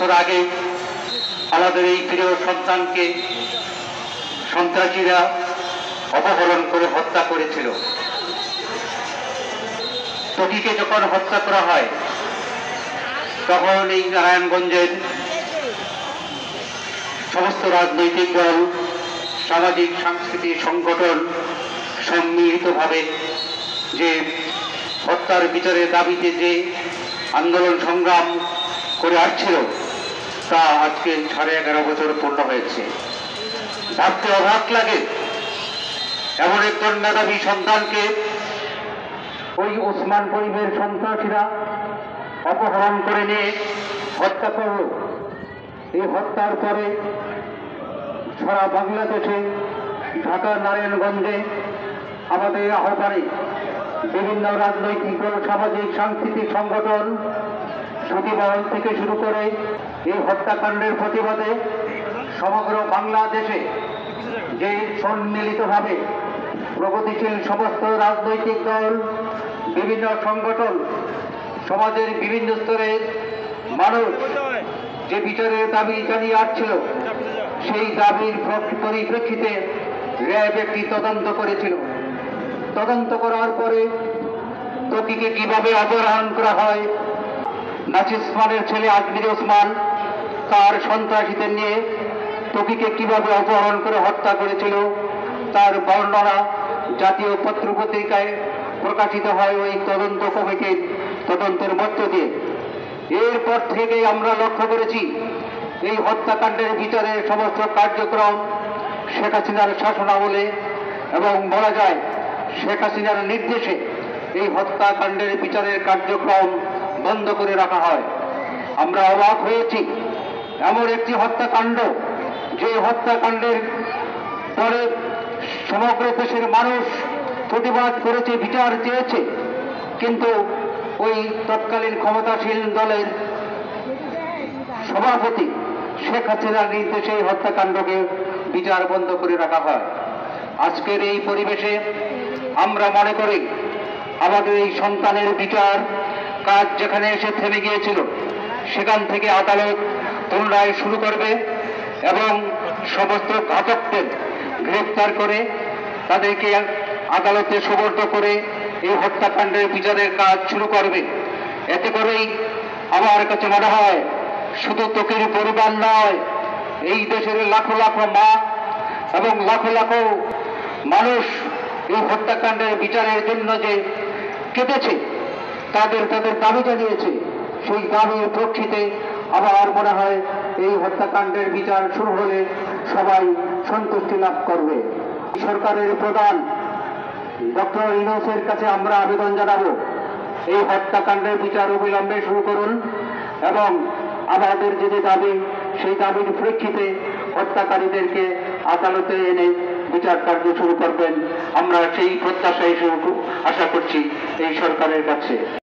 বছর আগে আমাদের এই প্রিয় সন্তানকে সন্ত্রাসীরা অপহরণ করে হত্যা করেছিল। ত্বকীকে যখন হত্যা করা হয় তখন এই নারায়ণগঞ্জের সমস্ত রাজনৈতিক দল, সামাজিক সাংস্কৃতিক সংগঠন সম্মিলিতভাবে যে হত্যার বিচারের দাবিতে যে আন্দোলন সংগ্রাম করে আসছিল তা আজকে 11.5 বছর পূর্ণ হয়েছে। ভাবতে অবাক লাগে, এমন একজন মেধাবী সন্তানকে ওই ওসমান পরিবের সন্ত্রাসীরা অপহরণ করে নিয়ে হত্যা করল। এই হত্যার পরে সারা বাংলাদেশে, ঢাকা নারায়ণগঞ্জে আমাদের আহ্বানে বিভিন্ন রাজনৈতিক দল, সামাজিক সাংস্কৃতিক সংগঠন, সুধীমহল থেকে শুরু করে এই হত্যাকাণ্ডের প্রতিবাদে সমগ্র বাংলাদেশে যে সম্মিলিতভাবে প্রগতিশীল সমস্ত রাজনৈতিক দল, বিভিন্ন সংগঠন, সমাজের বিভিন্ন স্তরের মানুষ যে বিচারের দাবি জানিয়ে আসছিল, সেই দাবির পরিপ্রেক্ষিতে র্যাব একটি তদন্ত করেছিল। তদন্ত করার পরে ত্বকীকে কিভাবে অপহরণ করা হয়, নাসির ওসমানের ছেলে আজমির ওসমান তার সন্ত্রাসীদের নিয়ে ত্বকীকে কিভাবে অপহরণ করে হত্যা করেছিল তার বর্ণনা জাতীয় পত্রপত্রিকায় প্রকাশিত হয় ওই তদন্ত কমিটির তদন্তের মধ্য দিয়ে। এরপর থেকে আমরা লক্ষ্য করেছি এই হত্যাকাণ্ডের বিচারের সমস্ত কার্যক্রম শেখ হাসিনার শাসনামলে এবং বলা যায় শেখ হাসিনার নির্দেশে এই হত্যাকাণ্ডের বিচারের কার্যক্রম বন্ধ করে রাখা হয়। আমরা অবাক হয়েছি, এমন একটি হত্যাকাণ্ড যে হত্যাকাণ্ডের পরে সমগ্র দেশের মানুষ প্রতিবাদ করেছে, বিচার চেয়েছে, কিন্তু ওই তৎকালীন ক্ষমতাসীন দলের সভাপতি শেখ হাসিনার নির্দেশে হত্যাকাণ্ডকে বিচার বন্ধ করে রাখা হয়। আজকের এই পরিবেশে আমরা মনে করি আমাদের এই সন্তানের বিচার কাজ যেখানে এসে থেমে গিয়েছিল সেখান থেকে আদালত পুনরায় শুরু করবে এবং সমস্ত ঘাতকদের গ্রেফতার করে তাদেরকে আদালতে সোপর্দ করে এই হত্যাকাণ্ডের বিচারের কাজ শুরু করবে। এতে করেই আমার কাছে মনে হয় শুধু ত্বকীর পরিবার নয়, এই দেশের লাখো লাখো মা এবং লাখো লাখো মানুষ এই হত্যাকাণ্ডের বিচারের জন্য যে কেঁদেছে, তাদের দাবি জানিয়েছে, সেই দাবির প্রেক্ষিতে আমার মনে হয় এই হত্যাকাণ্ডের বিচার শুরু হলে সবাই সন্তুষ্টি লাভ করবে। সরকারের প্রধান ডক্টর ইউনূসের কাছে আমরা আবেদন জানাবো, এই হত্যাকাণ্ডের বিচার অবিলম্বে শুরু করুন এবং আমাদের যে দাবি সেই দাবির প্রেক্ষিতে হত্যাকারীদেরকে আদালতে এনে বিচার কার্য শুরু করবেন। আমরা সেই প্রত্যাশাই আশা করছি এই সরকারের কাছে।